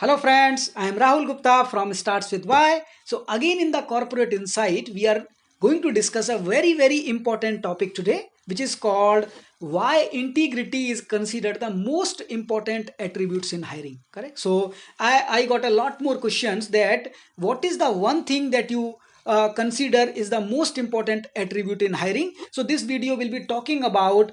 Hello friends, I am Rahul Gupta from Starts with Why. So again in the Corporate Insight, we are going to discuss a very important topic today, which is called why integrity is considered the most important attributes in hiring. Correct? So I got a lot more questions that what is the one thing that you consider is the most important attribute in hiring. So this video will be talking about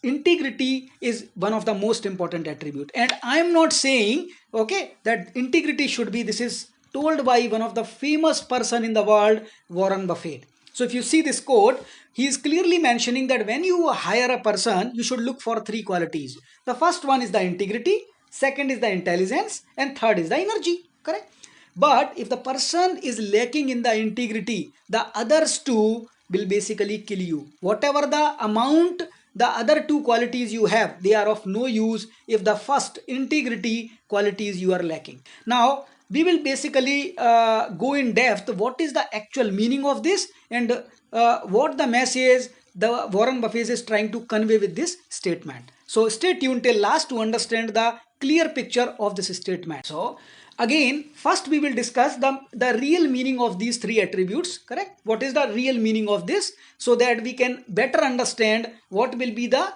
integrity is one of the most important attribute, and I am not saying that integrity should be, this is told by one of the famous person in the world, Warren Buffett. So if you see this quote, he is clearly mentioning that when you hire a person, you should look for three qualities. The first one is the integrity, second is the intelligence, and third is the energy. Correct? But if the person is lacking in the integrity, the others two will basically kill you. Whatever the amount, the other two qualities you have, they are of no use if the first integrity qualities you are lacking. Now we will basically go in depth what is the actual meaning of this, and what the message the Warren Buffett is trying to convey with this statement. So stay tuned till last to understand the clear picture of this statement. So again, first we will discuss the real meaning of these three attributes. Correct? What is the real meaning of this, so that we can better understand what will be the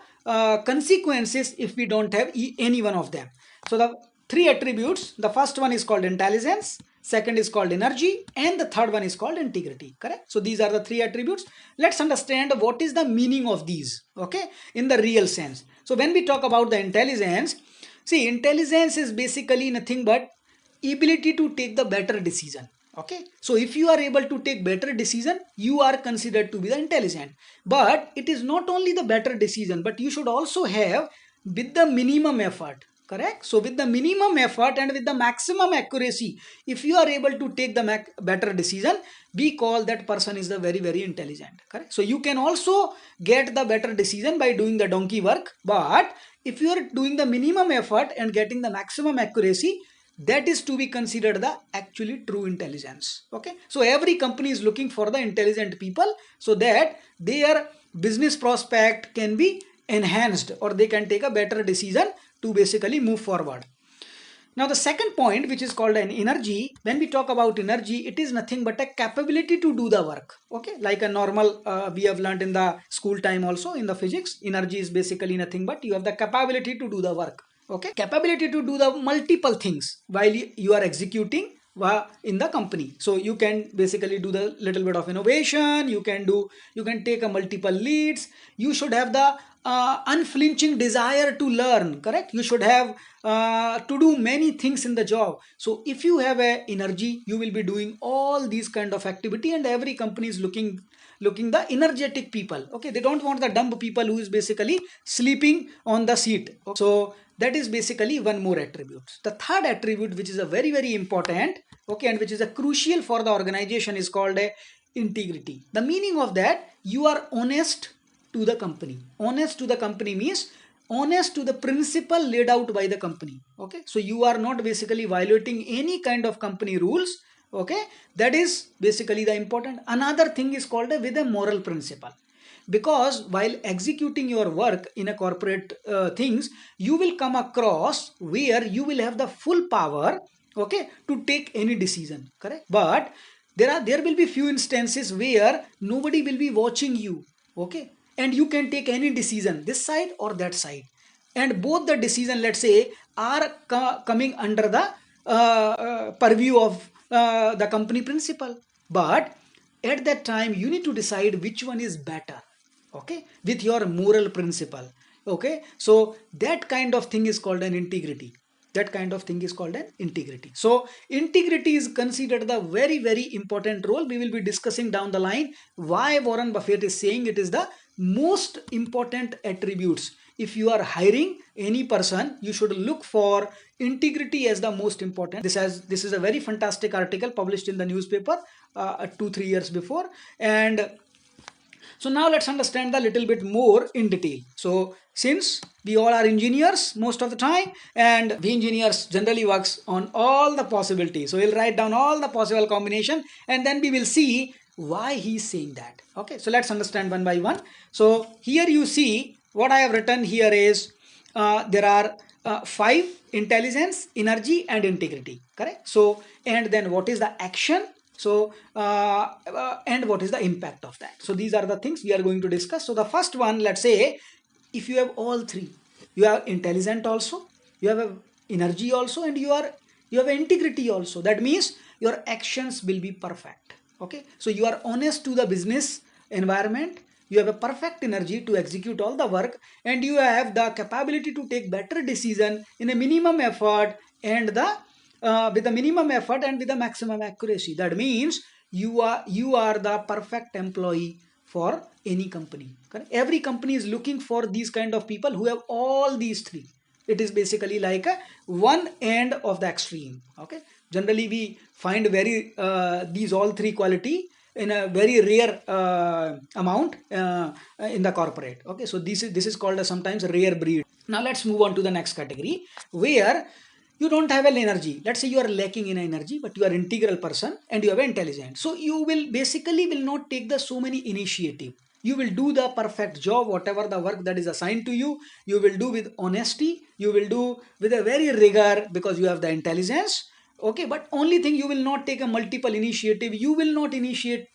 consequences if we don't have any one of them. So the three attributes, the first one is called intelligence, second is called energy, and the third one is called integrity. Correct? So these are the three attributes. Let's understand what is the meaning of these, okay, in the real sense. So when we talk about the intelligence, see, intelligence is basically nothing but ability to take the better decision. Okay, so if you are able to take better decision, you are considered to be the intelligent. But it is not only the better decision, but you should also have with the minimum effort. Correct? So with the minimum effort and with the maximum accuracy, if you are able to take the better decision, we call that person is the very intelligent. Correct? So you can also get the better decision by doing the donkey work, but if you are doing the minimum effort and getting the maximum accuracy, that is to be considered the actually true intelligence. Okay, so every company is looking for the intelligent people, so that their business prospect can be enhanced, or they can take a better decision to basically move forward. Now the second point, which is called an energy, when we talk about energy, it is nothing but a capability to do the work. Okay, like a normal we have learned in the school time also in the physics, energy is basically nothing but you have the capability to do the work. Okay, capability to do the multiple things while you are executing in the company. So you can basically do the little bit of innovation, you can take a multiple leads, you should have the unflinching desire to learn. Correct? You should have to do many things in the job. So if you have a energy, you will be doing all these kind of activity, and every company is looking the energetic people. Okay, they don't want the dumb people who is basically sleeping on the seat. So that is basically one more attribute. The third attribute, which is a very important, okay, and which is a crucial for the organization, is called a integrity. The meaning of that, you are honest to the company. Honest to the company means honest to the principle laid out by the company. Okay, so you are not basically violating any kind of company rules. Okay, that is basically the important. Another thing is called with a moral principle, because while executing your work in a corporate things, you will come across where you will have the full power, okay, to take any decision. Correct? But there will be few instances where nobody will be watching you, okay, and you can take any decision, this side or that side, and both the decision, let's say, are coming under the purview of the company principle. But at that time you need to decide which one is better, okay, with your moral principle. Okay, so that kind of thing is called an integrity. That kind of thing is called an integrity. So integrity is considered the very important role. We will be discussing down the line why Warren Buffett is saying it is the most important attributes. If you are hiring any person, you should look for integrity as the most important. This is a very fantastic article published in the newspaper 2-3 years before. And so now let's understand a little bit more in detail. So since we all are engineers most of the time, and we engineers generally works on all the possibilities, so we'll write down all the possible combination, and then we will see why he's saying that. Okay, so let's understand one by one. So here you see what I have written here is there are five: intelligence, energy, and integrity. Correct? So, and then what is the action? So, and what is the impact of that? So, these are the things we are going to discuss. So, the first one, let's say, if you have all three, you are intelligent also, you have a energy also, and you have integrity also. That means your actions will be perfect. Okay, so you are honest to the business environment, you have a perfect energy to execute all the work, and you have the capability to take better decision in a minimum effort and the with the minimum effort and with the maximum accuracy. That means you are the perfect employee for any company. Correct? Every company is looking for these kind of people who have all these three. It is basically like a one end of the extreme. Okay, generally we find very these all three quality in a very rare amount in the corporate. Okay, so this is called sometimes rare breed. Now let's move on to the next category, where you don't have an energy. Let's say you are lacking in energy, but you are integral person and you have intelligence. So you will basically will not take the so many initiative. You will do the perfect job, whatever the work that is assigned to you. You will do with honesty. You will do with a very rigor because you have the intelligence. Okay, but only thing, you will not take a multiple initiative. You will not initiate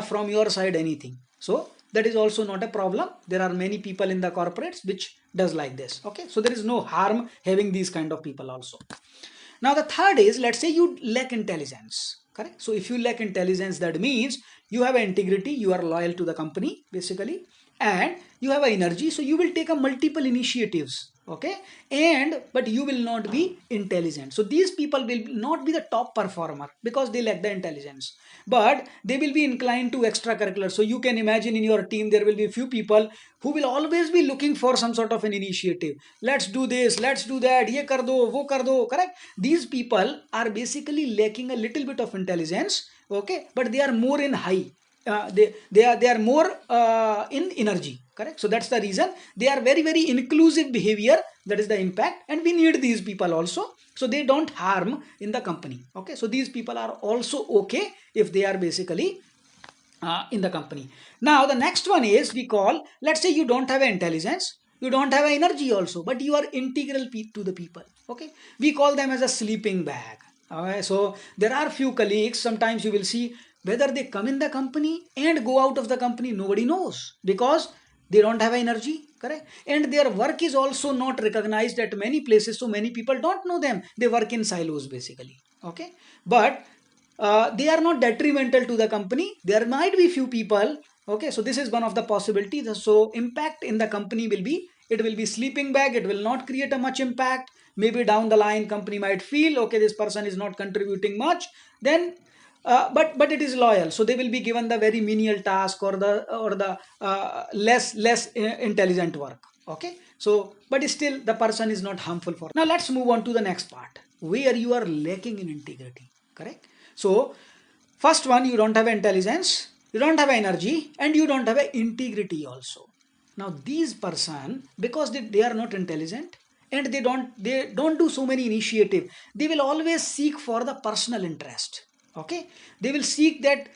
from your side anything. So that is also not a problem. There are many people in the corporates which does like this. Okay, so there is no harm having these kind of people also. Now the third is, let's say you lack intelligence. Correct? So if you lack intelligence, that means you have integrity, you are loyal to the company basically, and you have energy, so you will take a multiple initiatives. Okay, and but you will not be intelligent. So these people will not be the top performer because they lack the intelligence, but they will be inclined to extracurricular. So you can imagine in your team there will be a few people who will always be looking for some sort of an initiative. Let's do this, let's do that, ye kar do, wo kar do. Correct? These people are basically lacking a little bit of intelligence. Okay, but they are more in high, they are more in energy. Correct? So that's the reason they are very very inclusive behavior. That is the impact, and we need these people also, so they don't harm in the company. Okay, so these people are also okay if they are basically in the company. Now the next one is, we call, let's say you don't have intelligence, you don't have energy also, but you are integral to the people. Okay, we call them as a sleeping bag. Okay, so there are few colleagues, sometimes you will see whether they come in the company and go out of the company, nobody knows, because they don't have energy. Correct? And their work is also not recognized at many places, so many people don't know them. They work in silos basically. Okay, but they are not detrimental to the company. There might be few people. Okay, so this is one of the possibilities. So impact in the company will be, it will be sleeping bag, it will not create a much impact. Maybe down the line company might feel, okay, this person is not contributing much, then but it is loyal, so they will be given the very menial task or the less intelligent work. Okay, so but still the person is not harmful for. Now let's move on to the next part, where you are lacking in integrity. Correct? So first one, you don't have intelligence, you don't have energy, and you don't have integrity also. Now these person, because they are not intelligent and they don't do so many initiative, they will always seek for the personal interest. Okay, they will seek that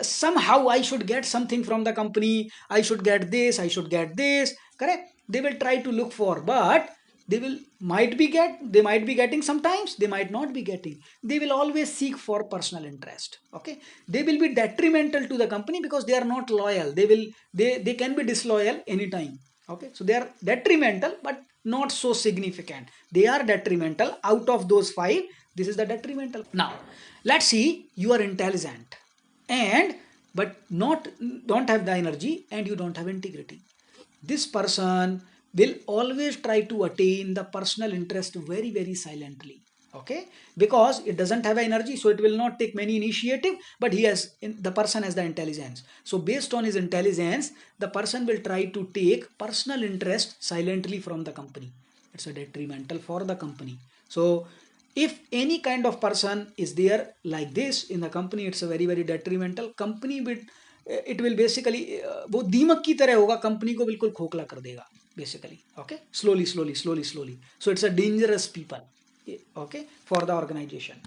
somehow I should get something from the company, I should get this, I should get this. Correct? They will try to look for, but they might be getting, sometimes they might not be getting. They will always seek for personal interest. Okay, they will be detrimental to the company because they are not loyal. They can be disloyal anytime. Okay, so they are detrimental but not so significant. They are detrimental. Out of those five, this is the detrimental. Now let's see, you are intelligent and but not don't have the energy, and you don't have integrity. This person will always try to attain the personal interest very very silently. Okay, because it doesn't have energy, so it will not take many initiative, but the person has the intelligence. So based on his intelligence, the person will try to take personal interest silently from the company. It's a detrimental for the company. So if any kind of person is there like this in the company, it's a very very detrimental. Company will, it will basically, वो दीमक की तरह होगा, company को बिल्कुल खोखला कर देगा basically. Okay, slowly slowly slowly slowly. So it's a dangerous people. Okay, for the organisation.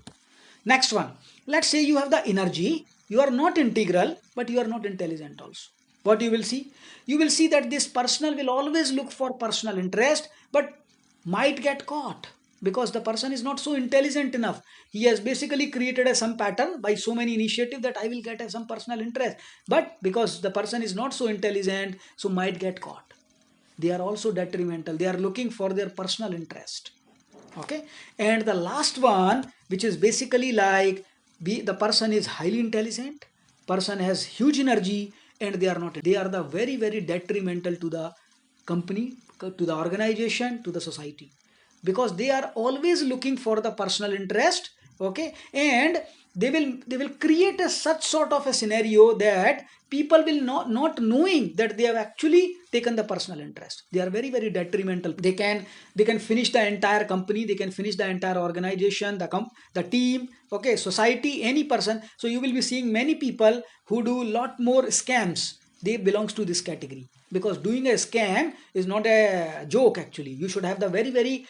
Next one, let's say you have the energy, you are not integral, but you are not intelligent also. What you will see? You will see that this person will always look for personal interest, but might get caught because the person is not so intelligent enough. He has basically created some pattern by so many initiatives that I will get some personal interest, but because the person is not so intelligent, so might get caught. They are also detrimental. They are looking for their personal interest. Okay, and the last one, which is basically like the person is highly intelligent, person has huge energy, and they are not. They are the very very detrimental to the company, to the organization, to the society, because they are always looking for the personal interest. Okay, and they will create such sort of a scenario that people will not knowing that they have actually taken the personal interest. They are very very detrimental. They can finish the entire company, they can finish the entire organization, the team, okay, society, any person. So you will be seeing many people who do lot more scams. They belongs to this category, because doing a scam is not a joke. Actually, you should have the very very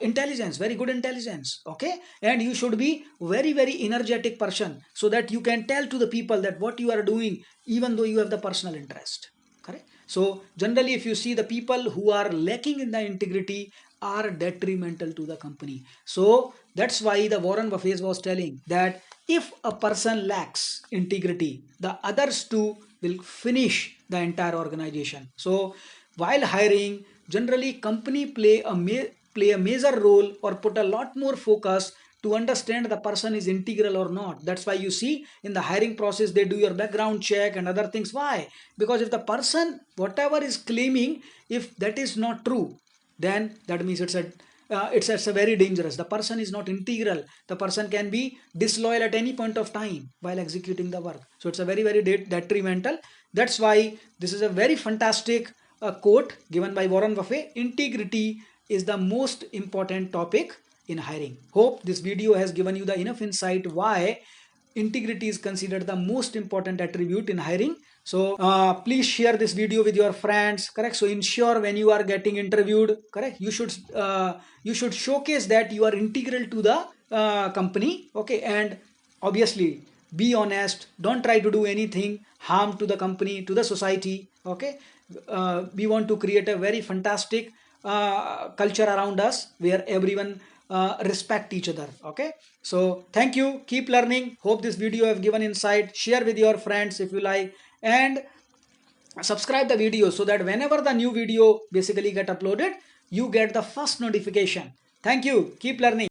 intelligence, very good intelligence, okay, and you should be very very energetic person, so that you can tell to the people that what you are doing, even though you have the personal interest. Correct. So generally, if you see, the people who are lacking in the integrity are detrimental to the company. So that's why the Warren Buffett was telling that if a person lacks integrity, the others too will finish the entire organization. So while hiring, generally company play a major role, or put a lot more focus to understand the person is integral or not. That's why you see in the hiring process they do your background check and other things. Why? Because if the person whatever is claiming, if that is not true, then that means it's a very dangerous. The person is not integral. The person can be disloyal at any point of time while executing the work. So it's a very very detrimental. That's why this is a very fantastic quote given by Warren Buffett. Integrity is the most important topic in hiring. Hope this video has given you the enough insight why integrity is considered the most important attribute in hiring. So please share this video with your friends. Correct. So ensure when you are getting interviewed, correct, you should showcase that you are integral to the company. Okay, and obviously be honest. Don't try to do anything harm to the company, to the society. Okay, we want to create a very fantastic culture around us where everyone respect each other. Okay, so thank you, keep learning. Hope this video have given insight. Share with your friends if you like, and subscribe the video so that whenever the new video basically get uploaded, you get the first notification. Thank you, keep learning.